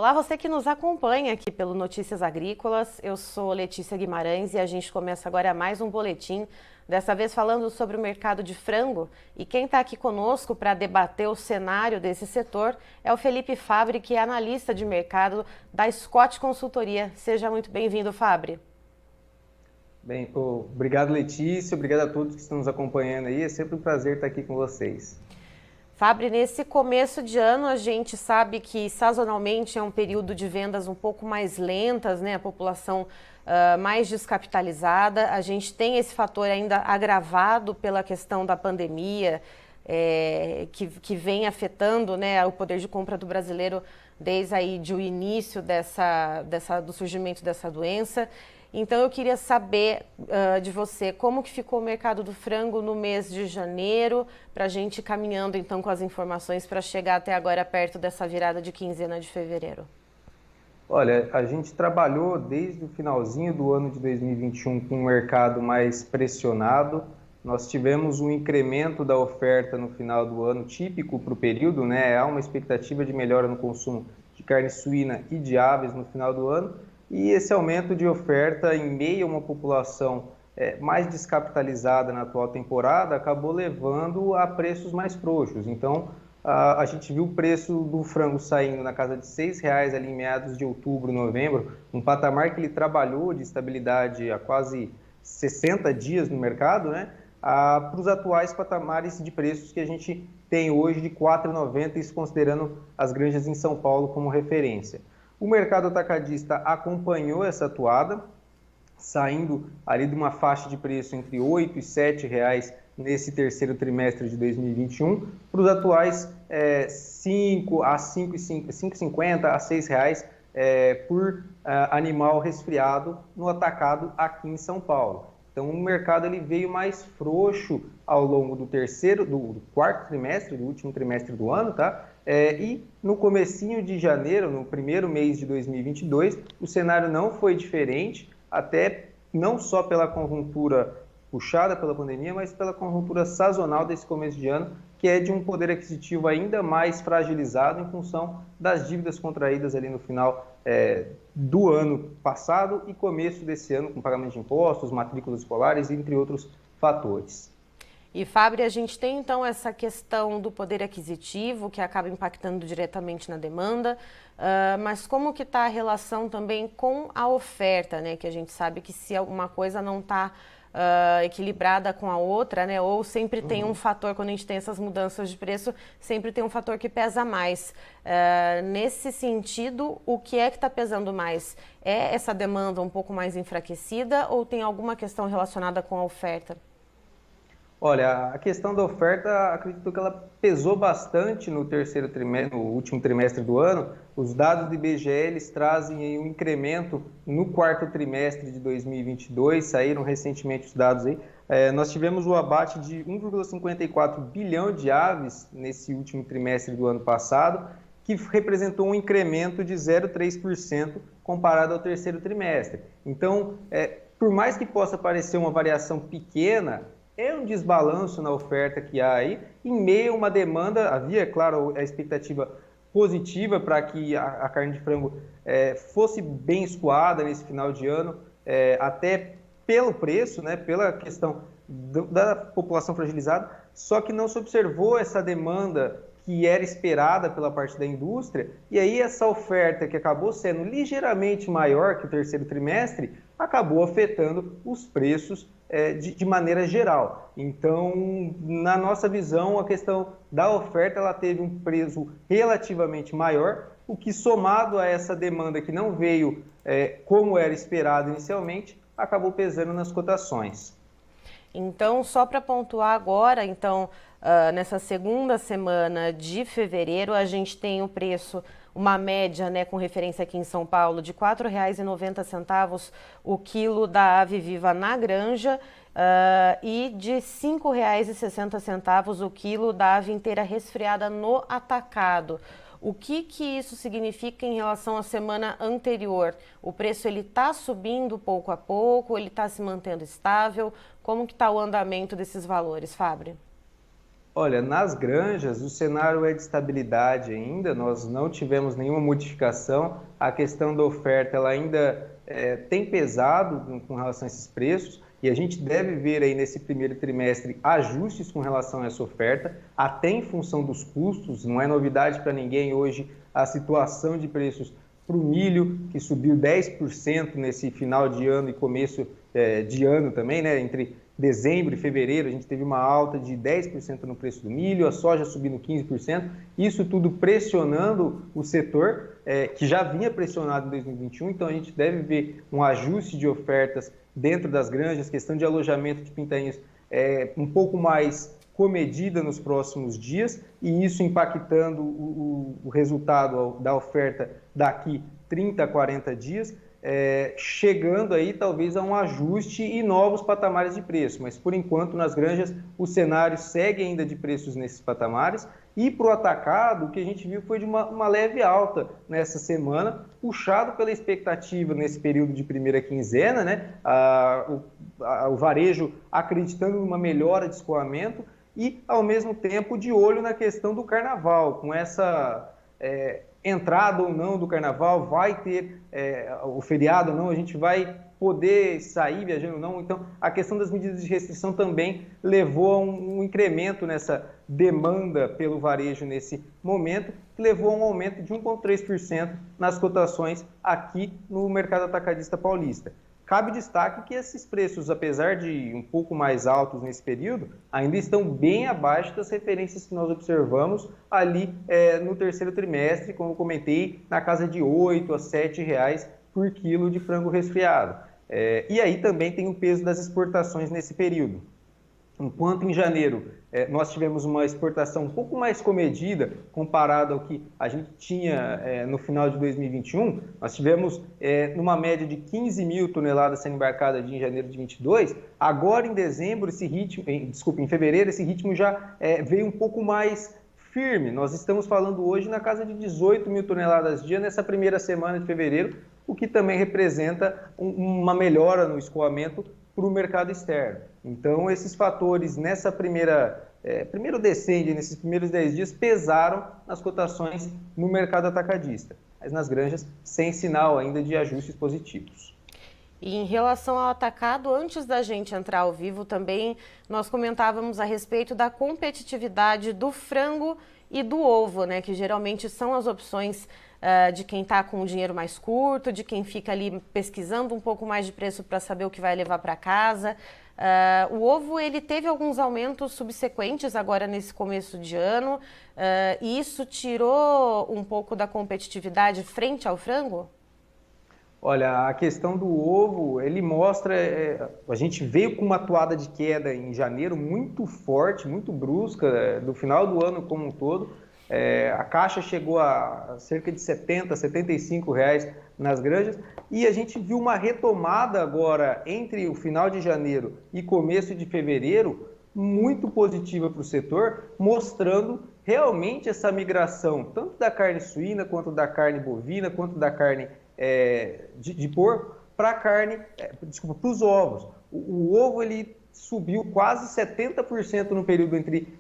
Olá, você que nos acompanha aqui pelo Notícias Agrícolas. Eu sou Letícia Guimarães e a gente começa agora mais um boletim, dessa vez falando sobre o mercado de frango. E quem está aqui conosco para debater o cenário desse setor é o Felipe Fabbri, que é analista de mercado da Scott Consultoria. Seja muito bem-vindo, Fabbri. Bem, obrigado, Letícia, obrigado a todos que estão nos acompanhando aí. É sempre um prazer estar aqui com vocês. Fabbri, nesse começo de ano a gente sabe que sazonalmente é um período de vendas um pouco mais lentas, né? A população mais descapitalizada. A gente tem esse fator ainda agravado pela questão da pandemia, que vem afetando, né, o poder de compra do brasileiro desde aí o início do surgimento dessa doença. Então eu queria saber de você como que ficou o mercado do frango no mês de janeiro, para a gente ir caminhando então com as informações para chegar até agora perto dessa virada de quinzena de fevereiro. Olha, a gente trabalhou desde o finalzinho do ano de 2021 com um mercado mais pressionado. Nós tivemos um incremento da oferta no final do ano, típico para o período, né? Há uma expectativa de melhora no consumo de carne suína e de aves no final do ano. E esse aumento de oferta em meio a uma população mais descapitalizada na atual temporada acabou levando a preços mais frouxos. Então, a gente viu o preço do frango saindo na casa de R$ 6 ali em meados de outubro, novembro, um patamar que ele trabalhou de estabilidade há quase 60 dias no mercado, né? Para os atuais patamares de preços que a gente tem hoje de R$ 4,90, isso considerando as granjas em São Paulo como referência. O mercado atacadista acompanhou essa atuada, saindo ali de uma faixa de preço entre R$ 8 e R$ 7 nesse terceiro trimestre de 2021, para os atuais 5 a 5,50 a R$ 6 por animal resfriado no atacado aqui em São Paulo. Então o mercado ele veio mais frouxo ao longo do quarto trimestre, do último trimestre do ano, tá? E no comecinho de janeiro, no primeiro mês de 2022, o cenário não foi diferente, até não só pela conjuntura puxada pela pandemia, mas pela conjuntura sazonal desse começo de ano, que é de um poder aquisitivo ainda mais fragilizado em função das dívidas contraídas ali no final do ano passado e começo desse ano, com pagamento de impostos, matrículas escolares, entre outros fatores. E, Fabbri, a gente tem então essa questão do poder aquisitivo que acaba impactando diretamente na demanda, mas como que está a relação também com a oferta, né? Que a gente sabe que se alguma coisa não está equilibrada com a outra, né? Ou sempre tem um fator, quando a gente tem essas mudanças de preço, sempre tem um fator que pesa mais. Nesse sentido, o que é que está pesando mais? É essa demanda um pouco mais enfraquecida ou tem alguma questão relacionada com a oferta? Olha, a questão da oferta, acredito que ela pesou bastante no terceiro trimestre, no último trimestre do ano. Os dados do IBGE eles trazem um incremento no quarto trimestre de 2022, saíram recentemente os dados aí. Nós tivemos o abate de 1,54 bilhão de aves nesse último trimestre do ano passado, que representou um incremento de 0,3% comparado ao terceiro trimestre. Então, por mais que possa parecer uma variação pequena, é um desbalanço na oferta que há aí, em meio a uma demanda, havia, claro, a expectativa positiva para que a carne de frango fosse bem escoada nesse final de ano, até pelo preço, né, pela questão da população fragilizada, só que não se observou essa demanda que era esperada pela parte da indústria, e aí essa oferta que acabou sendo ligeiramente maior que o terceiro trimestre, acabou afetando os preços de maneira geral. Então, na nossa visão, a questão da oferta ela teve um preço relativamente maior, o que somado a essa demanda que não veio como era esperado inicialmente, acabou pesando nas cotações. Então, só para pontuar agora, então, nessa segunda semana de fevereiro, a gente tem o preço, uma média, né, com referência aqui em São Paulo, de R$ 4,90 o quilo da ave viva na granja e de R$ 5,60 o quilo da ave inteira resfriada no atacado. O que isso significa em relação à semana anterior? O preço ele está subindo pouco a pouco, ele está se mantendo estável? Como que está o andamento desses valores, Fabbri? Olha, nas granjas o cenário é de estabilidade ainda, nós não tivemos nenhuma modificação, a questão da oferta ela ainda tem pesado com relação a esses preços e a gente deve ver aí nesse primeiro trimestre ajustes com relação a essa oferta, até em função dos custos, não é novidade para ninguém hoje a situação de preços para o milho, que subiu 10% nesse final de ano e começo de ano também, né? Entre dezembro e fevereiro, a gente teve uma alta de 10% no preço do milho, a soja subindo 15%, isso tudo pressionando o setor, que já vinha pressionado em 2021, então a gente deve ver um ajuste de ofertas dentro das granjas, questão de alojamento de pintainhos um pouco mais comedida nos próximos dias, e isso impactando o resultado da oferta daqui 30 a 40 dias, chegando aí talvez a um ajuste e novos patamares de preço, mas por enquanto nas granjas o cenário segue ainda de preços nesses patamares, e para o atacado o que a gente viu foi de uma leve alta nessa semana, puxado pela expectativa nesse período de primeira quinzena, né? O varejo acreditando numa melhora de escoamento e ao mesmo tempo de olho na questão do carnaval, com essa entrada ou não do carnaval, vai ter o feriado ou não, a gente vai poder sair viajando ou não. Então, a questão das medidas de restrição também levou a um incremento nessa demanda pelo varejo nesse momento, que levou a um aumento de 1,3% nas cotações aqui no mercado atacadista paulista. Cabe destaque que esses preços, apesar de um pouco mais altos nesse período, ainda estão bem abaixo das referências que nós observamos ali no terceiro trimestre, como eu comentei, na casa de R$ 8 a R$ 7 por quilo de frango resfriado. E aí também tem o peso das exportações nesse período. Enquanto em janeiro nós tivemos uma exportação um pouco mais comedida comparado ao que a gente tinha no final de 2021, nós tivemos numa média de 15 mil toneladas sendo embarcadas em janeiro de 22, agora em dezembro, em fevereiro, esse ritmo já veio um pouco mais firme. Nós estamos falando hoje na casa de 18 mil toneladas dia nessa primeira semana de fevereiro, o que também representa uma melhora no escoamento para o mercado externo. Então, esses fatores nessa primeiro descende, nesses primeiros 10 dias, pesaram nas cotações no mercado atacadista, mas nas granjas sem sinal ainda de ajustes positivos. E em relação ao atacado, antes da gente entrar ao vivo também, nós comentávamos a respeito da competitividade do frango e do ovo, né? Que geralmente são as opções de quem está com o dinheiro mais curto, de quem fica ali pesquisando um pouco mais de preço para saber o que vai levar para casa. O ovo ele teve alguns aumentos subsequentes agora nesse começo de ano, e isso tirou um pouco da competitividade frente ao frango? Olha, a questão do ovo, ele mostra, a gente veio com uma toada de queda em janeiro muito forte, muito brusca, do final do ano como um todo. A caixa chegou a cerca de R$ 70, R$ 75 nas granjas, e a gente viu uma retomada agora entre o final de janeiro e começo de fevereiro, muito positiva para o setor, mostrando realmente essa migração, tanto da carne suína, quanto da carne bovina, quanto da carne de porco, para para os ovos. O ovo ele subiu quase 70% no período entre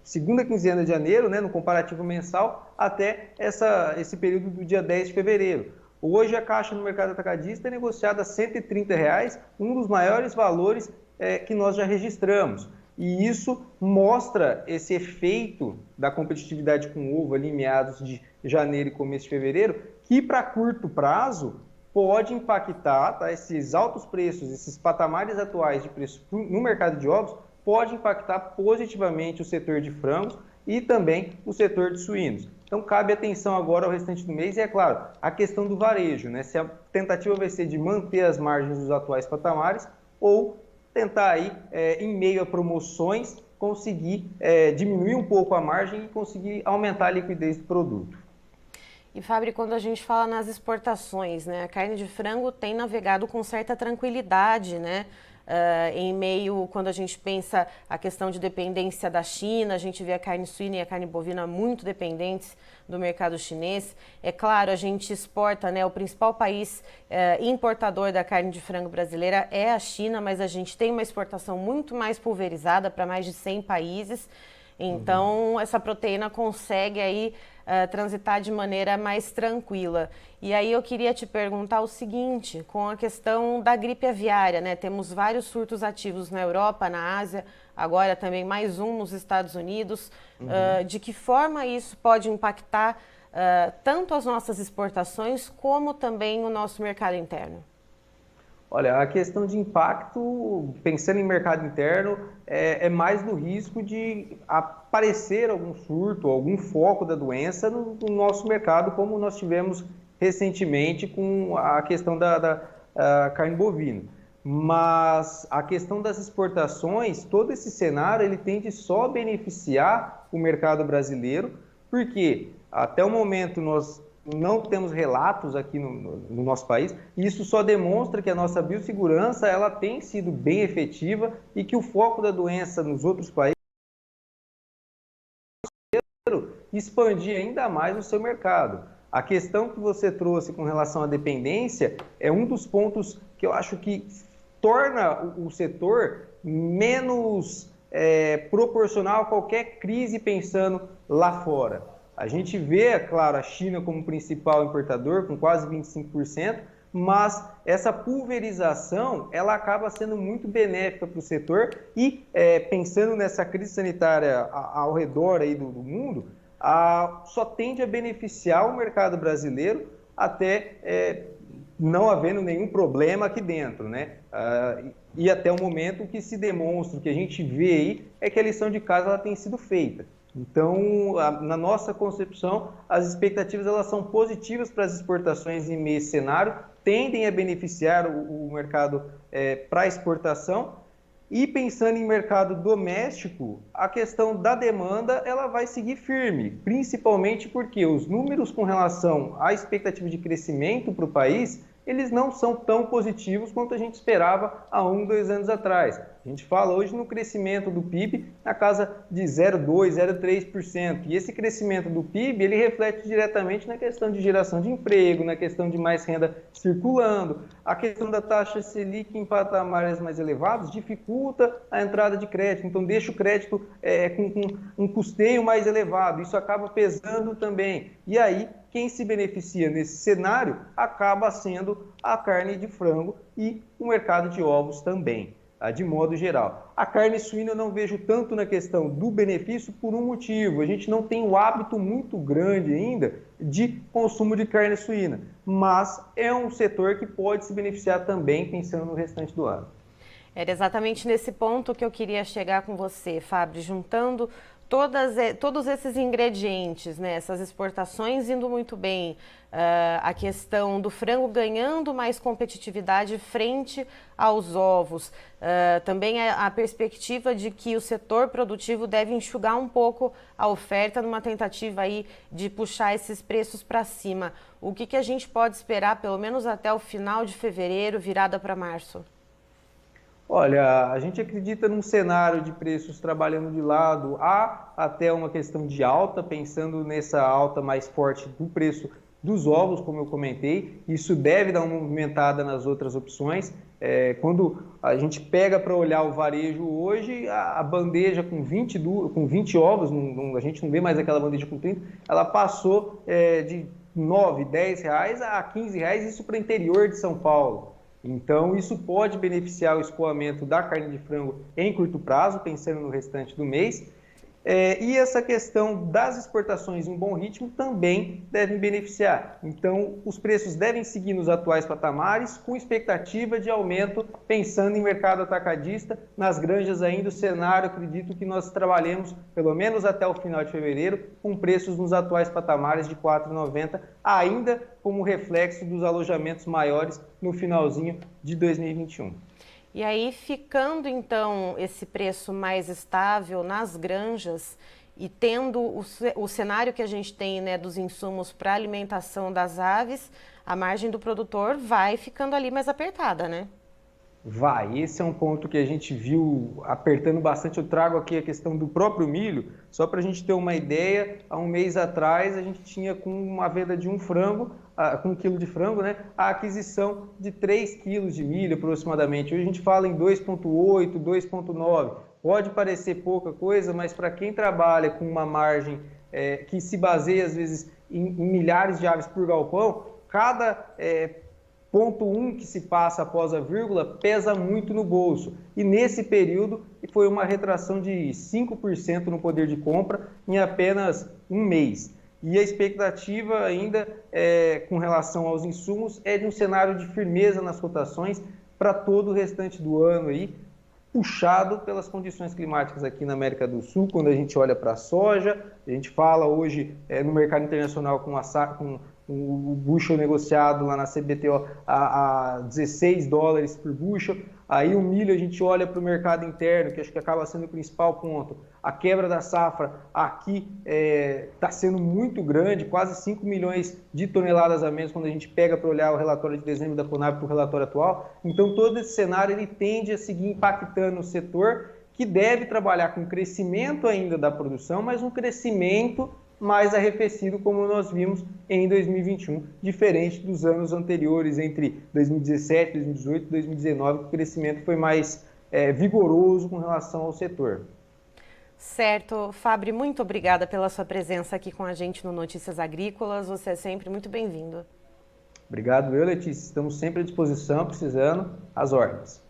segunda quinzena de janeiro, né, no comparativo mensal, até esse período do dia 10 de fevereiro. Hoje a caixa no mercado atacadista é negociada a R$ 130, um dos maiores valores que nós já registramos. E isso mostra esse efeito da competitividade com o ovo ali em meados de janeiro e começo de fevereiro, que para curto prazo pode impactar, tá? Esses altos preços, esses patamares atuais de preço no mercado de ovos, pode impactar positivamente o setor de frangos e também o setor de suínos. Então cabe atenção agora ao restante do mês e, é claro, a questão do varejo, né? Se a tentativa vai ser de manter as margens dos atuais patamares ou tentar aí, em meio a promoções, conseguir diminuir um pouco a margem e conseguir aumentar a liquidez do produto. E, Fabri, quando a gente fala nas exportações, né, a carne de frango tem navegado com certa tranquilidade, né? Em meio, quando a gente pensa a questão de dependência da China, a gente vê a carne suína e a carne bovina muito dependentes do mercado chinês. É claro, a gente exporta, né, o principal país importador da carne de frango brasileira é a China, mas a gente tem uma exportação muito mais pulverizada para mais de 100 países. Então, essa proteína consegue aí transitar de maneira mais tranquila. E aí eu queria te perguntar o seguinte, com a questão da gripe aviária, né? Temos vários surtos ativos na Europa, na Ásia, agora também mais um nos Estados Unidos. De que forma isso pode impactar tanto as nossas exportações como também o nosso mercado interno? Olha, a questão de impacto, pensando em mercado interno, é mais do risco de aparecer algum surto, algum foco da doença no nosso mercado, como nós tivemos recentemente com a questão da carne bovina. Mas a questão das exportações, todo esse cenário, ele tende só a beneficiar o mercado brasileiro, porque até o momento nós não temos relatos aqui no nosso país, e isso só demonstra que a nossa biossegurança ela tem sido bem efetiva e que o foco da doença nos outros países expandir ainda mais o seu mercado. A questão que você trouxe com relação à dependência é um dos pontos que eu acho que torna o setor menos proporcional a qualquer crise pensando lá fora. A gente vê, é claro, a China como principal importador, com quase 25%, mas essa pulverização ela acaba sendo muito benéfica para o setor e, pensando nessa crise sanitária ao redor aí do mundo, só tende a beneficiar o mercado brasileiro até não havendo nenhum problema aqui dentro, né? E até o momento que se demonstra, o que a gente vê aí, é que a lição de casa ela tem sido feita. Então, na nossa concepção, as expectativas elas são positivas para as exportações em meio cenário, tendem a beneficiar o mercado para exportação. E pensando em mercado doméstico, a questão da demanda ela vai seguir firme, principalmente porque os números com relação à expectativa de crescimento para o país, eles não são tão positivos quanto a gente esperava há 2 anos atrás. A gente fala hoje no crescimento do PIB na casa de 0,2%, 0,3%. E esse crescimento do PIB, ele reflete diretamente na questão de geração de emprego, na questão de mais renda circulando. A questão da taxa Selic em patamares mais elevados dificulta a entrada de crédito. Então, deixa o crédito com um custeio mais elevado. Isso acaba pesando também. E aí, quem se beneficia nesse cenário acaba sendo a carne de frango e o mercado de ovos também, de modo geral. A carne suína eu não vejo tanto na questão do benefício por um motivo. A gente não tem um hábito muito grande ainda de consumo de carne suína, mas é um setor que pode se beneficiar também pensando no restante do ano. Era exatamente nesse ponto que eu queria chegar com você, Fábio, juntando todos esses ingredientes, né? Essas exportações indo muito bem, a questão do frango ganhando mais competitividade frente aos ovos, também a perspectiva de que o setor produtivo deve enxugar um pouco a oferta numa tentativa aí de puxar esses preços para cima. O que a gente pode esperar, pelo menos até o final de fevereiro, virada para março? Olha, a gente acredita num cenário de preços trabalhando de lado, há até uma questão de alta, pensando nessa alta mais forte do preço dos ovos, como eu comentei, isso deve dar uma movimentada nas outras opções. Quando a gente pega para olhar o varejo hoje, a bandeja com 20 ovos, a gente não vê mais aquela bandeja com 30, ela passou de 9, 10 reais a 15 reais, isso para o interior de São Paulo. Então, isso pode beneficiar o escoamento da carne de frango em curto prazo, pensando no restante do mês. E essa questão das exportações em bom ritmo também devem beneficiar. Então, os preços devem seguir nos atuais patamares, com expectativa de aumento, pensando em mercado atacadista. Nas granjas ainda o cenário, acredito que nós trabalhemos, pelo menos até o final de fevereiro, com preços nos atuais patamares de R$ 4,90, ainda como reflexo dos alojamentos maiores no finalzinho de 2021. E aí, ficando então esse preço mais estável nas granjas e tendo o cenário que a gente tem, né, dos insumos para alimentação das aves, a margem do produtor vai ficando ali mais apertada, né? Vai, esse é um ponto que a gente viu apertando bastante. Eu trago aqui a questão do próprio milho, só para a gente ter uma ideia, há 1 mês atrás a gente tinha com uma venda de um frango, com 1 quilo de frango, né, a aquisição de 3 quilos de milho aproximadamente. Hoje a gente fala em 2,8, 2,9. Pode parecer pouca coisa, mas para quem trabalha com uma margem que se baseia, às vezes, em milhares de aves por galpão, cada ponto 1 que se passa após a vírgula pesa muito no bolso. E nesse período foi uma retração de 5% no poder de compra em apenas um mês. E a expectativa ainda com relação aos insumos é de um cenário de firmeza nas cotações para todo o restante do ano aí, puxado pelas condições climáticas aqui na América do Sul. Quando a gente olha para a soja, a gente fala hoje no mercado internacional com o bushel negociado lá na CBTO a $16 por bushel. Aí o milho, a gente olha para o mercado interno, que acho que acaba sendo o principal ponto. A quebra da safra aqui está sendo muito grande, quase 5 milhões de toneladas a menos quando a gente pega para olhar o relatório de dezembro da Conab para o relatório atual. Então todo esse cenário ele tende a seguir impactando o setor, que deve trabalhar com crescimento ainda da produção, mas um crescimento mais arrefecido, como nós vimos em 2021, diferente dos anos anteriores, entre 2017, 2018 e 2019, que o crescimento foi mais vigoroso com relação ao setor. Certo. Fabri, muito obrigada pela sua presença aqui com a gente no Notícias Agrícolas. Você é sempre muito bem-vindo. Obrigado, Letícia. Estamos sempre à disposição, precisando, às ordens.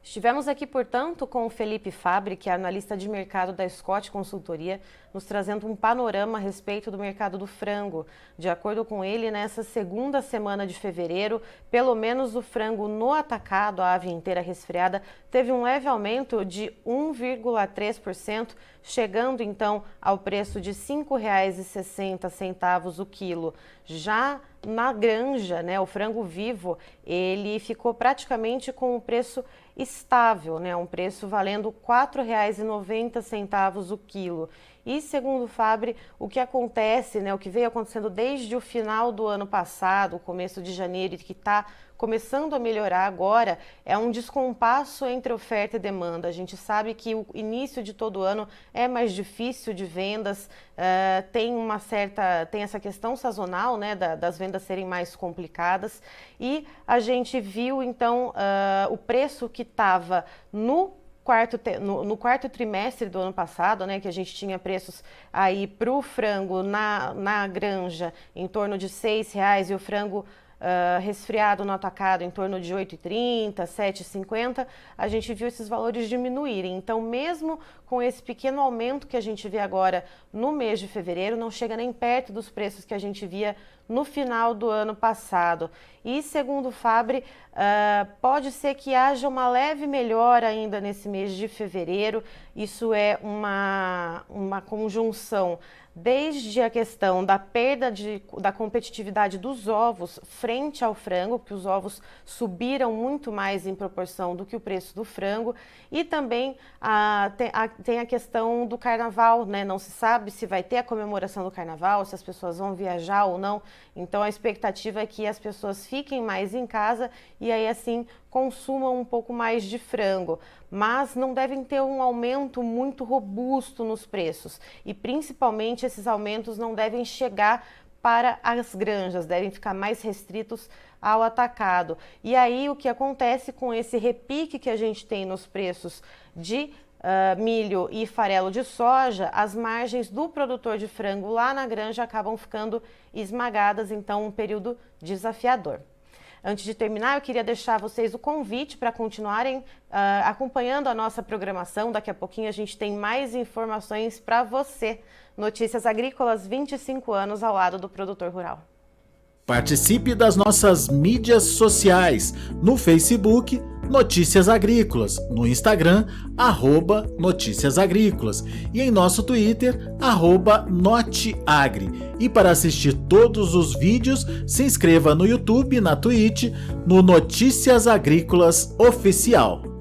Estivemos aqui, portanto, com o Felipe Fabri, que é analista de mercado da Scott Consultoria, nos trazendo um panorama a respeito do mercado do frango. De acordo com ele, nessa segunda semana de fevereiro, pelo menos o frango no atacado, a ave inteira resfriada, teve um leve aumento de 1,3%, chegando então ao preço de R$ 5,60 o quilo. Já na granja, o frango vivo, ele ficou praticamente com o preço estável, um preço valendo R$ 4,90 o quilo. E segundo o Fabri, o que acontece, o que veio acontecendo desde o final do ano passado, o começo de janeiro, e que está começando a melhorar agora, é um descompasso entre oferta e demanda. A gente sabe que o início de todo ano é mais difícil de vendas, tem essa questão sazonal, das vendas serem mais complicadas, e a gente viu então o preço que estava no quarto trimestre do ano passado, que a gente tinha preços aí para o frango na granja em torno de R$ 6,00 e o frango resfriado no atacado em torno de R$ 8,30, R$ 7,50, a gente viu esses valores diminuírem. Então, mesmo com esse pequeno aumento que a gente vê agora no mês de fevereiro, não chega nem perto dos preços que a gente via no final do ano passado. E, segundo o Fabri, pode ser que haja uma leve melhora ainda nesse mês de fevereiro. Isso é uma conjunção desde a questão da perda da competitividade dos ovos frente ao frango, que os ovos subiram muito mais em proporção do que o preço do frango, e também tem a questão do carnaval, não se sabe se vai ter a comemoração do carnaval, se as pessoas vão viajar ou não, então a expectativa é que as pessoas fiquem mais em casa e aí assim consumam um pouco mais de frango, mas não devem ter um aumento muito robusto nos preços e principalmente esses aumentos não devem chegar para as granjas, devem ficar mais restritos ao atacado. E aí o que acontece com esse repique que a gente tem nos preços de milho e farelo de soja, as margens do produtor de frango lá na granja acabam ficando esmagadas, então um período desafiador. Antes de terminar, eu queria deixar vocês o convite para continuarem acompanhando a nossa programação. Daqui a pouquinho a gente tem mais informações para você. Notícias Agrícolas, 25 anos ao lado do produtor rural. Participe das nossas mídias sociais, no Facebook, Notícias Agrícolas, no Instagram, @Notícias Agrícolas e em nosso Twitter, @Noteagri. E para assistir todos os vídeos, se inscreva no YouTube, na Twitch, no Notícias Agrícolas Oficial.